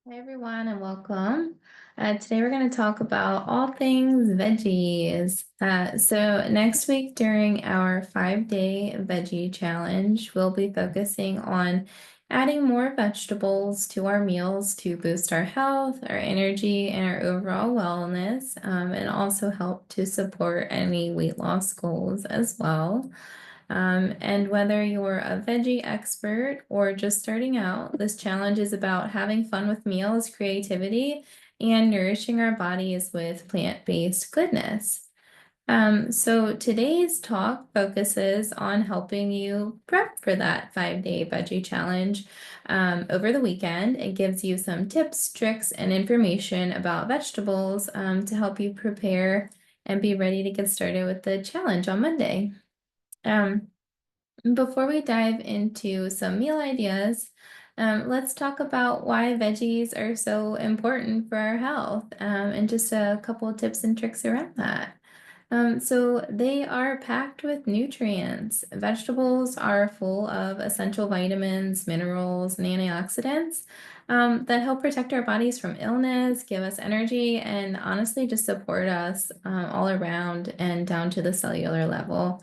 Hi everyone and welcome. Today we're going to talk about all things veggies. So next week during our 5-day veggie challenge, we'll be focusing on adding more vegetables to our meals to boost our health, our energy, and our overall wellness, and also help to support any weight loss goals as well. And whether you're a veggie expert or just starting out, this challenge is about having fun with meals, creativity, and nourishing our bodies with plant-based goodness. So today's talk focuses on helping you prep for that 5-day veggie challenge over the weekend. It gives you some tips, tricks, and information about vegetables to help you prepare and be ready to get started with the challenge on Monday. Um, Before we dive into some meal ideas, let's talk about why veggies are so important for our health, and just a couple of tips and tricks around that. So they are packed with nutrients. Vegetables are full of essential vitamins, minerals, and antioxidants that help protect our bodies from illness, give us energy, and honestly just support us all around and down to the cellular level.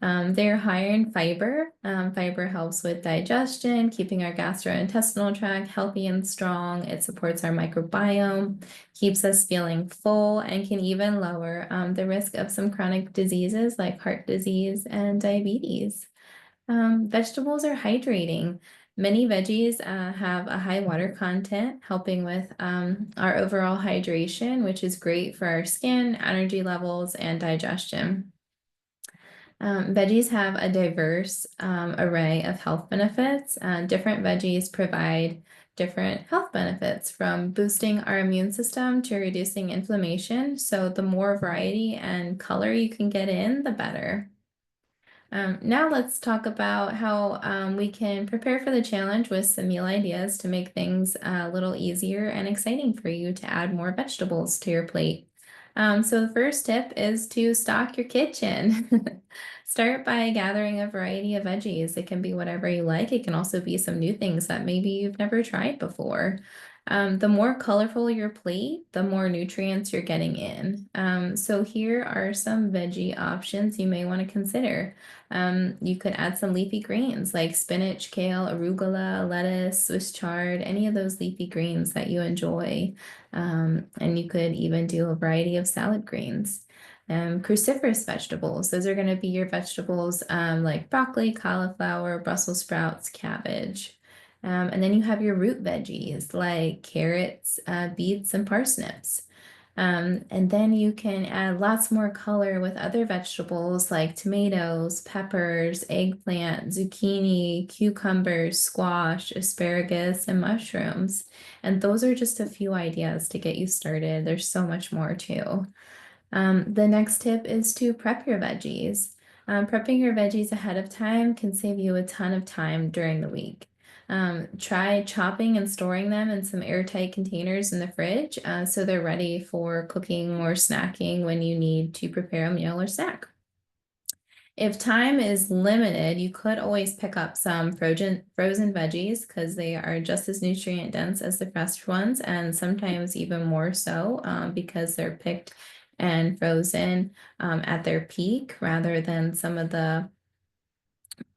They're higher in fiber. Fiber helps with digestion, keeping our gastrointestinal tract healthy and strong. It supports our microbiome, keeps us feeling full, and can even lower the risk of some chronic diseases like heart disease and diabetes. Vegetables are hydrating. Many veggies have a high water content, helping with our overall hydration, which is great for our skin, energy levels, and digestion. Veggies have a diverse array of health benefits. Different veggies provide different health benefits from boosting our immune system to reducing inflammation. So the more variety and color you can get in, the better. Now let's talk about how we can prepare for the challenge with some meal ideas to make things a little easier and exciting for you to add more vegetables to your plate. So the first tip is to stock your kitchen. Start by gathering a variety of veggies. It can be whatever you like. It can also be some new things that maybe you've never tried before. The more colorful your plate, the more nutrients you're getting in. So here are some veggie options you may want to consider. You could add some leafy greens like spinach, kale, arugula, lettuce, Swiss chard, any of those leafy greens that you enjoy. And you could even do a variety of salad greens. Cruciferous vegetables, those are going to be your vegetables like broccoli, cauliflower, Brussels sprouts, cabbage. And then you have your root veggies like carrots, beets, and parsnips. And then you can add lots more color with other vegetables like tomatoes, peppers, eggplant, zucchini, cucumbers, squash, asparagus, and mushrooms. And those are just a few ideas to get you started. There's so much more too. The next tip is to prep your veggies. Prepping your veggies ahead of time can save you a ton of time during the week. Try chopping and storing them in some airtight containers in the fridge so they're ready for cooking or snacking when you need to prepare a meal or snack. If time is limited, you could always pick up some frozen veggies because they are just as nutrient dense as the fresh ones, and sometimes even more so because they're picked and frozen at their peak rather than some of the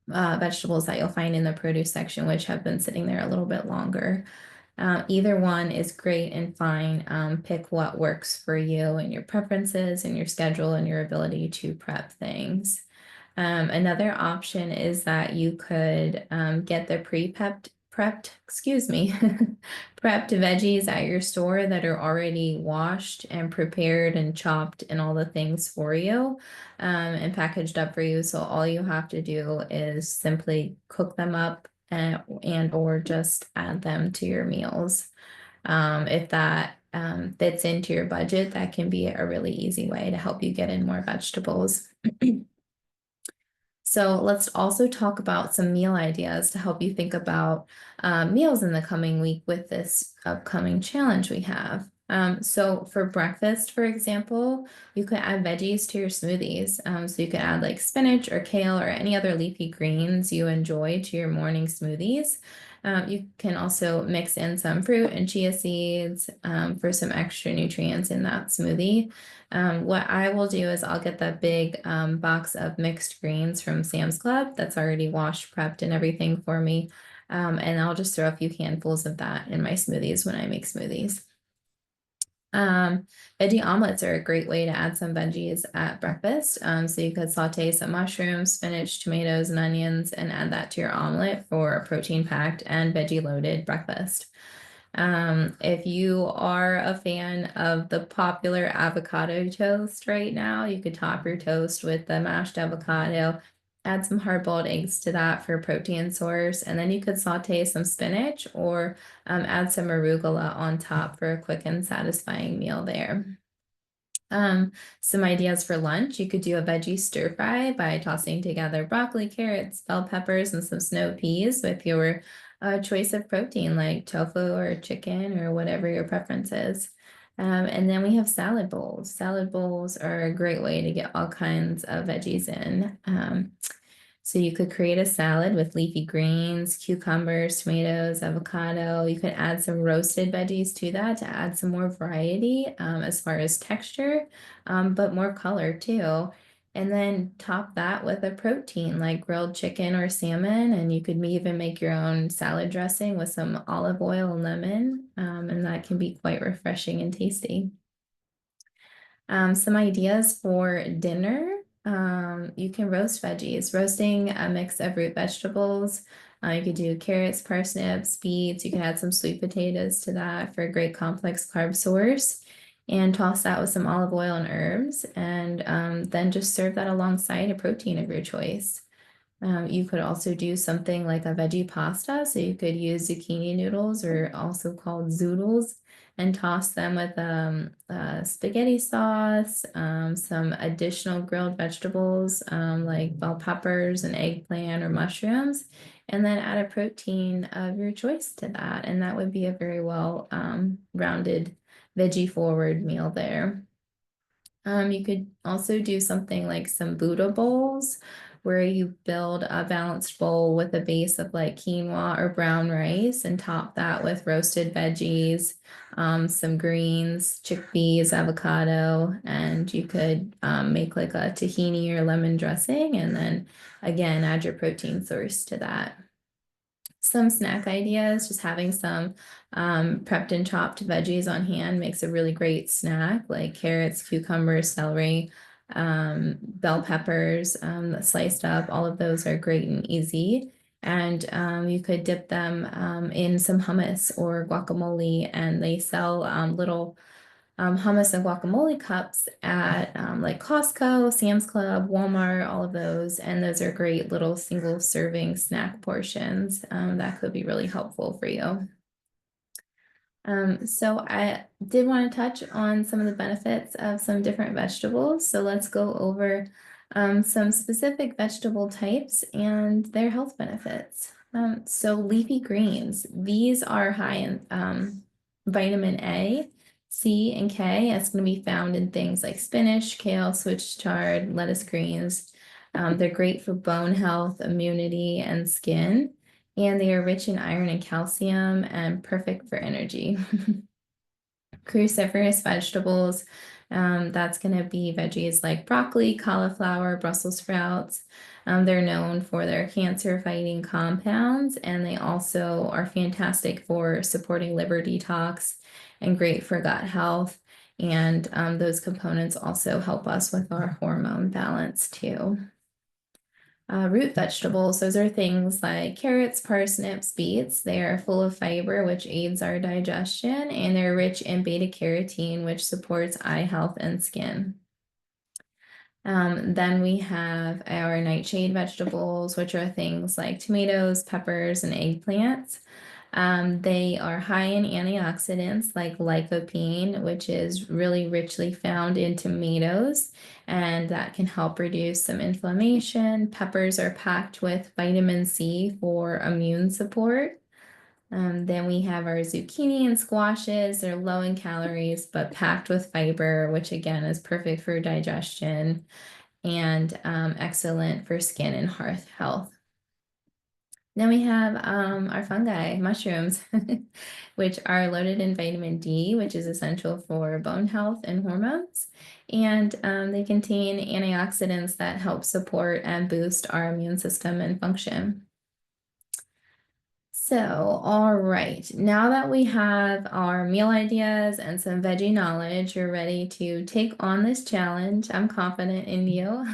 vegetables that you'll find in the produce section, which have been sitting there a little bit longer. Either one is great and fine. Pick what works for you and your preferences and your schedule and your ability to prep things. Another option is that you could get the excuse me, prepped veggies at your store that are already washed and prepared and chopped and all the things for you and packaged up for you. So all you have to do is simply cook them up and or just add them to your meals. If that fits into your budget, that can be a really easy way to help you get in more vegetables. So let's also talk about some meal ideas to help you think about meals in the coming week with this upcoming challenge we have. So for breakfast, for example, you could add veggies to your smoothies. So you could add like spinach or kale or any other leafy greens you enjoy to your morning smoothies. You can also mix in some fruit and chia seeds for some extra nutrients in that smoothie. What I will do is I'll get that big box of mixed greens from Sam's Club that's already washed, prepped, and everything for me. And I'll just throw a few handfuls of that in my smoothies when I make smoothies. Um, Veggie omelets are a great way to add some veggies at breakfast. So you could saute some mushrooms, spinach, tomatoes, and onions and add that to your omelet for a protein-packed and veggie-loaded breakfast. If you are a fan of the popular avocado toast right now, you could top your toast with the mashed avocado, add some hard-boiled eggs to that for a protein source, and then you could saute some spinach or add some arugula on top for a quick and satisfying meal there. Some ideas for lunch. You could do a veggie stir fry by tossing together broccoli, carrots, bell peppers, and some snow peas with your choice of protein like tofu or chicken or whatever your preference is. And then we have salad bowls. Salad bowls are a great way to get all kinds of veggies in. So you could create a salad with leafy greens, cucumbers, tomatoes, avocado. You could add some roasted veggies to that to add some more variety as far as texture, but more color too. And then top that with a protein like grilled chicken or salmon. And you could even make your own salad dressing with some olive oil and lemon. And that can be quite refreshing and tasty. Some ideas for dinner. You can roast veggies. Roasting a mix of root vegetables. You could do carrots, parsnips, beets. You can add some sweet potatoes to that for a great complex carb source. And toss that with some olive oil and herbs. And then just serve that alongside a protein of your choice. You could also do something like a veggie pasta. So you could use zucchini noodles, or also called zoodles, and toss them with spaghetti sauce, some additional grilled vegetables like bell peppers and eggplant or mushrooms, and then add a protein of your choice to that. And that would be a very well rounded veggie forward meal there. You could also do something like some Buddha bowls, where you build a balanced bowl with a base of like quinoa or brown rice and top that with roasted veggies, some greens, chickpeas, avocado, and you could make like a tahini or lemon dressing, and then again add your protein source to that. Some snack ideas, just having some prepped and chopped veggies on hand makes a really great snack, like carrots, cucumbers, celery, bell peppers sliced up. All of those are great and easy. And you could dip them in some hummus or guacamole, and they sell little hummus and guacamole cups at like Costco, Sam's Club, Walmart, all of those. And those are great little single serving snack portions that could be really helpful for you. So I did want to touch on some of the benefits of some different vegetables. So let's go over some specific vegetable types and their health benefits. So leafy greens, these are high in vitamin A, C, and K. It's going to be found in things like spinach, kale, Swiss chard, lettuce greens. They're great for bone health, immunity, and skin. And they are rich in iron and calcium and perfect for energy. Cruciferous vegetables, that's going to be veggies like broccoli, cauliflower, Brussels sprouts. They're known for their cancer-fighting compounds, and they also are fantastic for supporting liver detox and great for gut health. And those components also help us with our hormone balance too. Root vegetables, those are things like carrots, parsnips, beets. They are full of fiber, which aids our digestion, and they're rich in beta carotene, which supports eye health and skin. Then we have our nightshade vegetables, which are things like tomatoes, peppers, and eggplants. They are high in antioxidants like lycopene, which is really richly found in tomatoes, and that can help reduce some inflammation. Peppers are packed with vitamin C for immune support. Then we have our zucchini and squashes. They're low in calories, but packed with fiber, which again is perfect for digestion and excellent for skin and heart health. Then we have our fungi, mushrooms, which are loaded in vitamin D, which is essential for bone health and hormones. And they contain antioxidants that help support and boost our immune system and function. So, all right, now that we have our meal ideas and some veggie knowledge, you're ready to take on this challenge. I'm confident in you.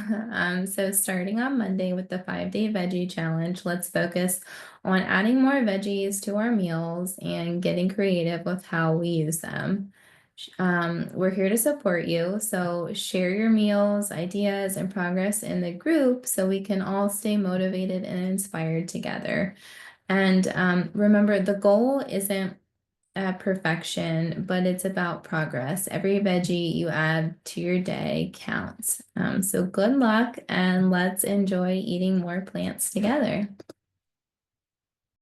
So starting on Monday with the 5-day veggie challenge, let's focus on adding more veggies to our meals and getting creative with how we use them. We're here to support you, so share your meals, ideas, and progress in the group so we can all stay motivated and inspired together. And remember, the goal isn't perfection, but it's about progress. Every veggie you add to your day counts. So good luck, and let's enjoy eating more plants together.